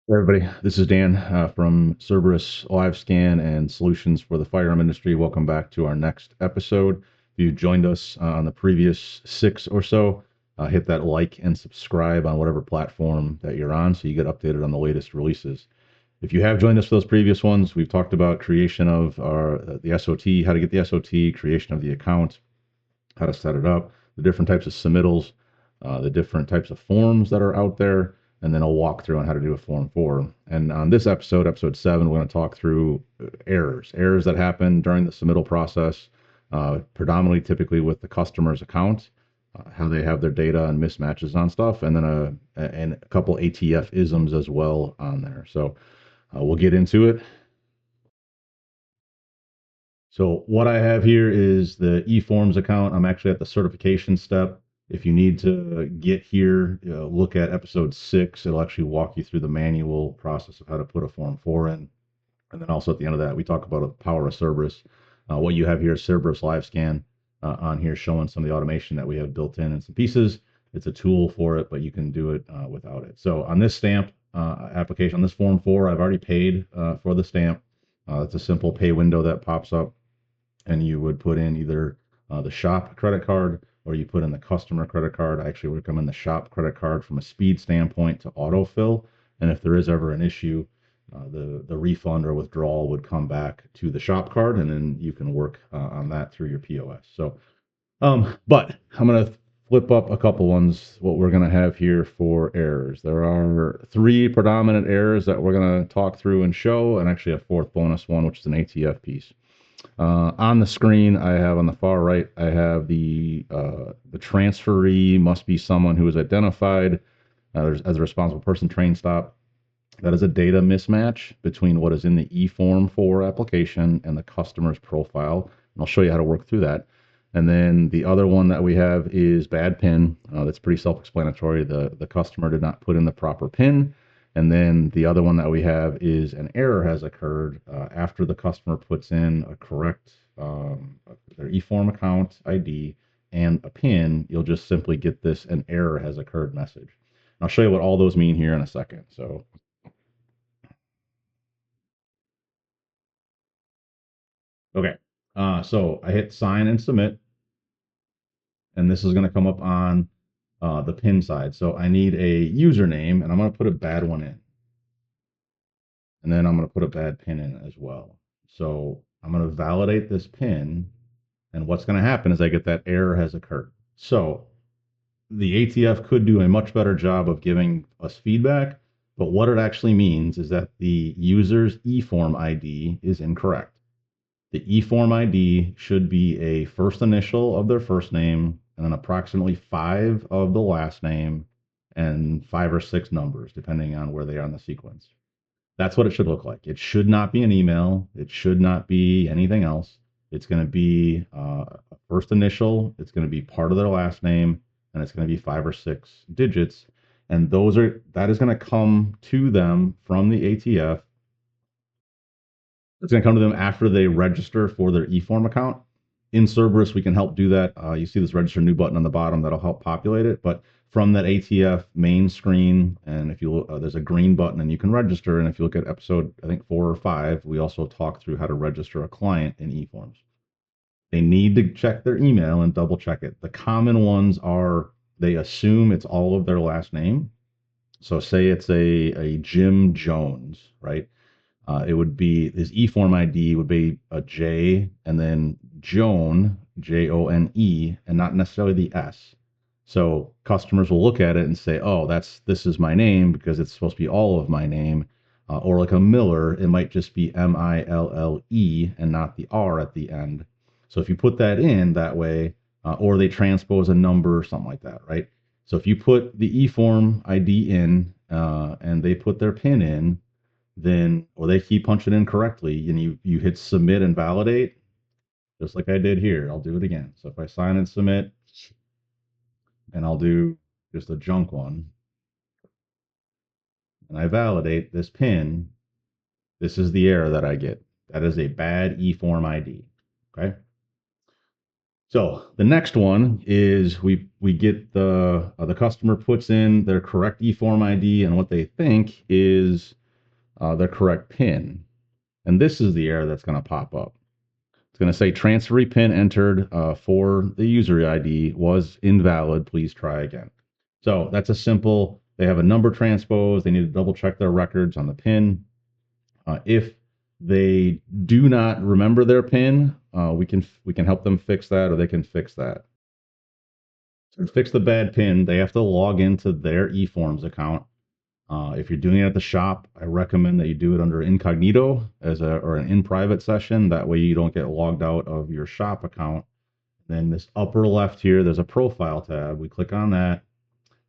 Hey everybody, this is Dan from Cerberus Live Scan and Solutions for the Firearm Industry. Welcome back to our next episode. If you joined us on the previous 6 or so, hit that like and subscribe on whatever platform that you're on so you get updated on the latest releases. If you have joined us for those previous ones, we've talked about creation of the SOT, how to get the SOT, creation of the account, how to set it up, the different types of submittals, the different types of forms that are out there, and then a walkthrough on how to do a form 4. And on this episode, episode 7, we're going to talk through errors that happen during the submittal process, predominantly typically with the customer's account, how they have their data and mismatches on stuff, and then a couple ATF isms as well on there. So we'll get into it. So what I have here is the eForms account. I'm actually at the certification step. If you need to get here, look at episode 6. It'll actually walk you through the manual process of how to put a form 4 in. And then also at the end of that, we talk about the power of Cerberus. What you have here is Cerberus Live Scan on here showing some of the automation that we have built in some pieces. It's a tool for it, but you can do it without it. So on this stamp application, on this form 4, I've already paid for the stamp. It's a simple pay window that pops up, and you would put in either the shop credit card or you put in the customer credit card. I actually recommend the shop credit card from a speed standpoint to autofill. And if there is ever an issue, the refund or withdrawal would come back to the shop card, and then you can work on that through your POS. So, but I'm going to flip up a couple ones. What we're going to have here for errors, there are 3 predominant errors that we're going to talk through and show, and actually a 4th bonus one, which is an ATF piece. On the screen, I have on the far right, I have the transferee must be someone who is identified as a responsible person, train stop. That is a data mismatch between what is in the eForm 4 application and the customer's profile. And I'll show you how to work through that. And then the other one that we have is bad PIN. That's pretty self-explanatory. The customer did not put in the proper PIN. And then the other one that we have is an error has occurred after the customer puts in a correct their eForm account ID and a PIN. You'll just simply get this an error has occurred message. And I'll show you what all those mean here in a second. So, okay. So I hit sign and submit, and this is going to come up on the PIN side. So I need a username, and I'm going to put a bad one in. And then I'm going to put a bad PIN in as well. So I'm going to validate this PIN, and what's going to happen is I get that error has occurred. So the ATF could do a much better job of giving us feedback, but what it actually means is that the user's eForm ID is incorrect. The eForm ID should be a first initial of their first name and then approximately 5 of the last name and 5 or 6 numbers, depending on where they are in the sequence. That's what it should look like. It should not be an email. It should not be anything else. It's going to be a first initial. It's going to be part of their last name, and it's going to be 5 or 6 digits. And that is going to come to them from the ATF. It's going to come to them after they register for their eForm account. In Cerberus, we can help do that. You see this register new button on the bottom that'll help populate it. But from that ATF main screen, and if you there's a green button and you can register. And if you look at episode, I think 4 or 5, we also talk through how to register a client in eForms. They need to check their email and double check it. The common ones are they assume it's all of their last name. So say it's a Jim Jones, right? It would be his eForm ID would be a J and then Joan, Jone, and not necessarily the S. So customers will look at it and say, "Oh, this is my name because it's supposed to be all of my name." Or like a Miller, it might just be Mille and not the R at the end. So if you put that in that way, or they transpose a number or something like that, right? So if you put the eForm ID in and they put their PIN in, then or they keep punching in correctly and you hit submit and validate, just like I did here. I'll do it again. So if I sign and submit, and I'll do just a junk one, and I validate this PIN, this is the error that I get. That is a bad eForm ID. Okay. So the next one is we get the customer puts in their correct eForm ID, and what they think is the correct PIN. And this is the error that's going to pop up. It's going to say transfer PIN entered for the user ID was invalid. Please try again. So that's a simple, they have a number transpose. They need to double check their records on the PIN. If they do not remember their PIN, we can help them fix that, or they can fix that. To fix the bad PIN, they have to log into their eForms account. If you're doing it at the shop, I recommend that you do it under incognito or an in private session. That way you don't get logged out of your shop account. Then this upper left here, there's a profile tab. We click on that.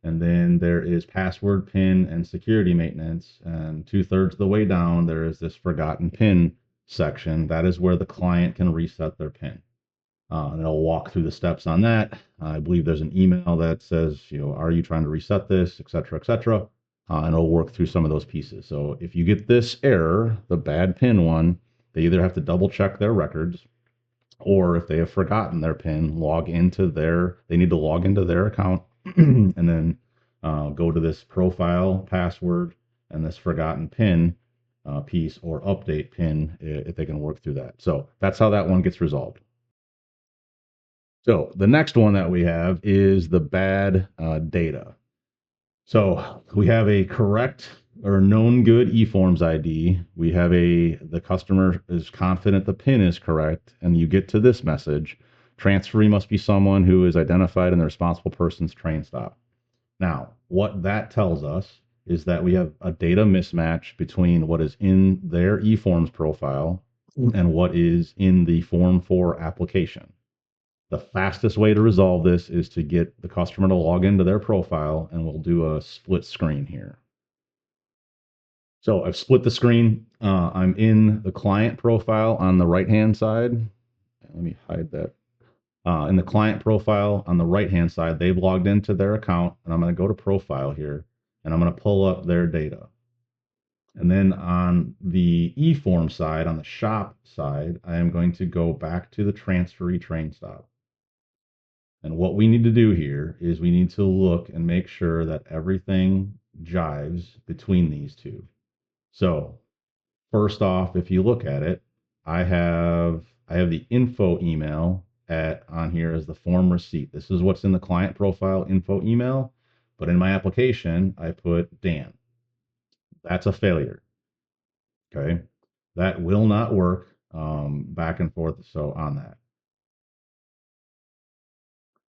And then there is password, PIN, and security maintenance. And 2/3 of the way down, there is this forgotten PIN section. That is where the client can reset their PIN. And it'll walk through the steps on that. I believe there's an email that says, are you trying to reset this, et cetera, et cetera. And it'll work through some of those pieces. So if you get this error, the bad PIN one, they either have to double check their records, or if they have forgotten their PIN, they need to log into their account and then go to this profile password and this forgotten PIN piece, or update PIN if they can work through that. So that's how that one gets resolved. So the next one that we have is the bad data. So we have a correct or known good eForms ID. We have the customer is confident the PIN is correct, and you get to this message: transferee must be someone who is identified in the responsible person's train stop. Now, what that tells us is that we have a data mismatch between what is in their eForms profile and what is in the Form 4 application. The fastest way to resolve this is to get the customer to log into their profile, and we'll do a split screen here. So I've split the screen. I'm in the client profile on the right-hand side. Let me hide that. In the client profile on the right-hand side, they've logged into their account, and I'm going to go to profile here, and I'm going to pull up their data. And then on the eForm side, on the shop side, I am going to go back to the transferee train stop. And what we need to do here is we need to look and make sure that everything jives between these two. So first off, if you look at it, I have the info email on here as the form receipt. This is what's in the client profile info email, but in my application, I put Dan. That's a failure. Okay. That will not work back and forth. So on that.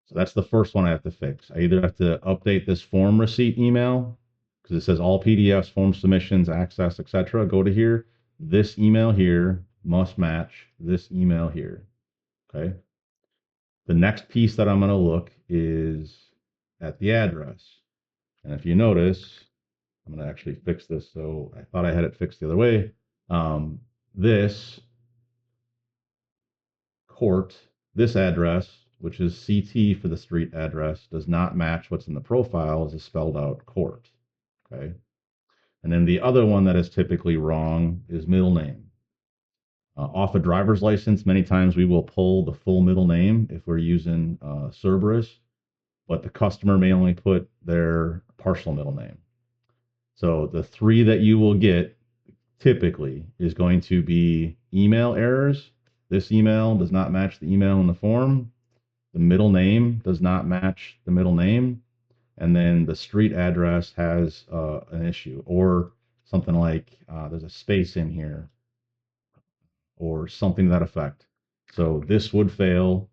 So that's the first one I have to fix. I either have to update this form receipt email, because it says all PDFs, form submissions, access, etc. Go to here. This email here must match this email here. Okay. The next piece that I'm going to look is at the address. And if you notice, I'm going to actually fix this. So I thought I had it fixed the other way. This court, this address, which is CT for the street address, does not match what's in the profile as a spelled out court. Okay. And then the other one that is typically wrong is middle name. Off a driver's license, many times we will pull the full middle name if we're using Cerberus, but the customer may only put their partial middle name. So the three that you will get typically is going to be email errors. This email does not match the email in the form. The middle name does not match the middle name. And then the street address has an issue, or something like there's a space in here or something to that effect. So this would fail.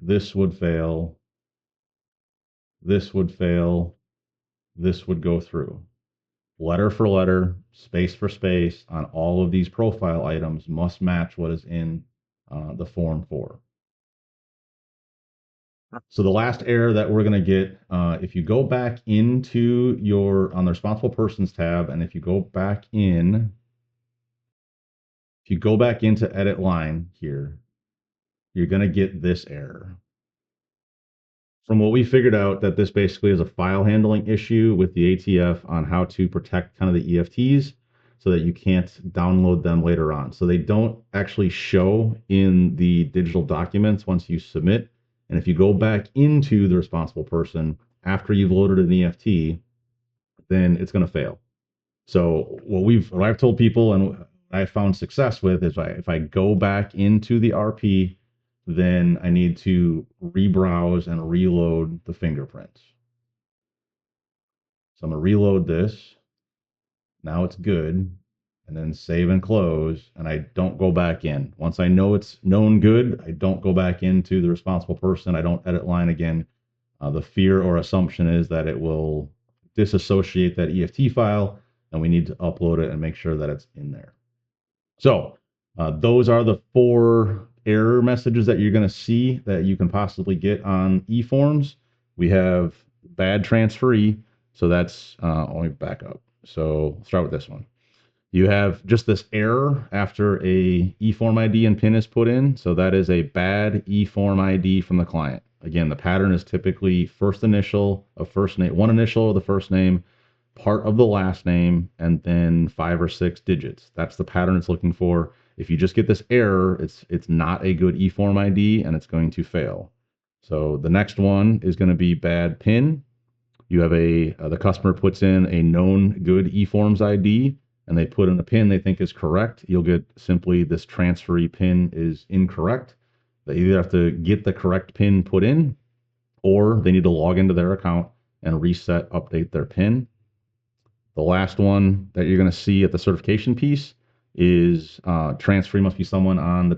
This would fail. This would fail. This would go through. Letter for letter, space for space on all of these profile items must match what is in the Form 4. So the last error that we're going to get, if you go back into on the responsible persons tab, and if you go back into edit line here, you're going to get this error. From what we figured out, that this basically is a file handling issue with the ATF on how to protect kind of the EFTs so that you can't download them later on. So they don't actually show in the digital documents once you submit. And if you go back into the responsible person after you've loaded an EFT, then it's going to fail. So what I've told people and what I found success with is if I go back into the RP, then I need to rebrowse and reload the fingerprints. So I'm gonna reload this. Now it's good. And then save and close. And I don't go back in. Once I know it's known good, I don't go back into the responsible person. I don't edit line again. The fear or assumption is that it will disassociate that EFT file, and we need to upload it and make sure that it's in there. So those are the 4 error messages that you're going to see that you can possibly get on eForms. We have bad transferee. So that's, let me back up. So let's start with this one. You have just this error after a eForm ID and PIN is put in. So that is a bad eForm ID from the client. Again, the pattern is typically first initial of first name, one initial of the first name, part of the last name, and then 5 or 6 digits. That's the pattern it's looking for. If you just get this error, it's not a good eForm ID and it's going to fail. So the next one is going to be bad PIN. You have the customer puts in a known good eForms ID and they put in a PIN they think is correct. You'll get simply this transferee PIN is incorrect. They either have to get the correct PIN put in or they need to log into their account and reset, update their PIN. The last one that you're going to see at the certification piece is transferee must be someone on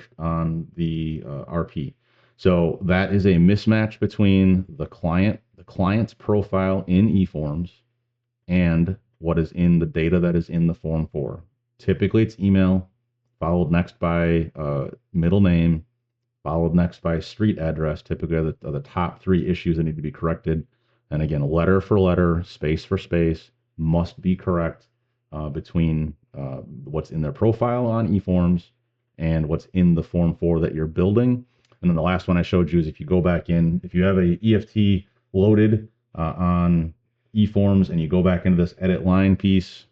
the RP. So that is a mismatch between the client's profile in eForms and what is in the data that is in the Form 4. Typically, it's email, followed next by middle name, followed next by street address. Typically, are the top 3 issues that need to be corrected. And again, letter for letter, space for space must be correct between what's in their profile on eForms and what's in the Form 4 that you're building. And then the last one I showed you is if you go back in, if you have a EFT loaded on eForms and you go back into this edit line piece,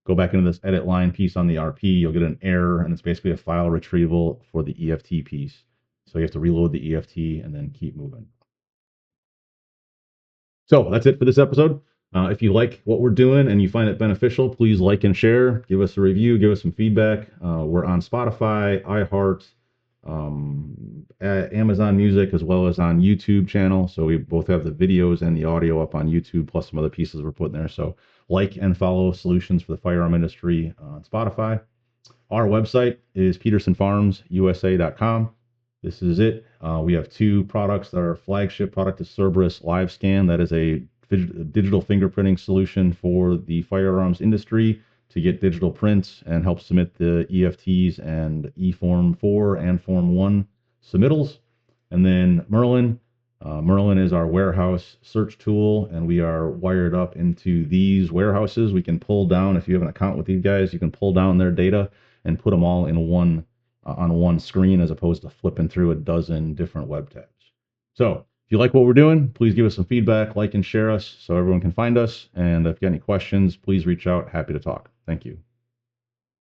on the RP, you'll get an error, and it's basically a file retrieval for the EFT piece. So you have to reload the EFT and then keep moving. So that's it for this episode. If you like what we're doing and you find it beneficial, please like and share. Give us a review. Give us some feedback. We're on Spotify, iHeart, Amazon Music, as well as on YouTube channel. So we both have the videos and the audio up on YouTube, plus some other pieces we're putting there. So like and follow Solutions for the Firearm Industry on Spotify. Our website is petersonfarmsusa.com. This is it. We have 2 products. Our flagship product is Cerberus Live Scan. That is a digital fingerprinting solution for the firearms industry to get digital prints and help submit the EFTs and eForm 4 and Form 1 submittals. And then Merlin. Merlin is our warehouse search tool, and we are wired up into these warehouses. We can pull down, if you have an account with these guys, you can pull down their data and put them all in one on one screen as opposed to flipping through a dozen different web tabs. So if you like what we're doing, please give us some feedback, like and share us so everyone can find us. And if you got any questions, please reach out. Happy to talk. Thank you.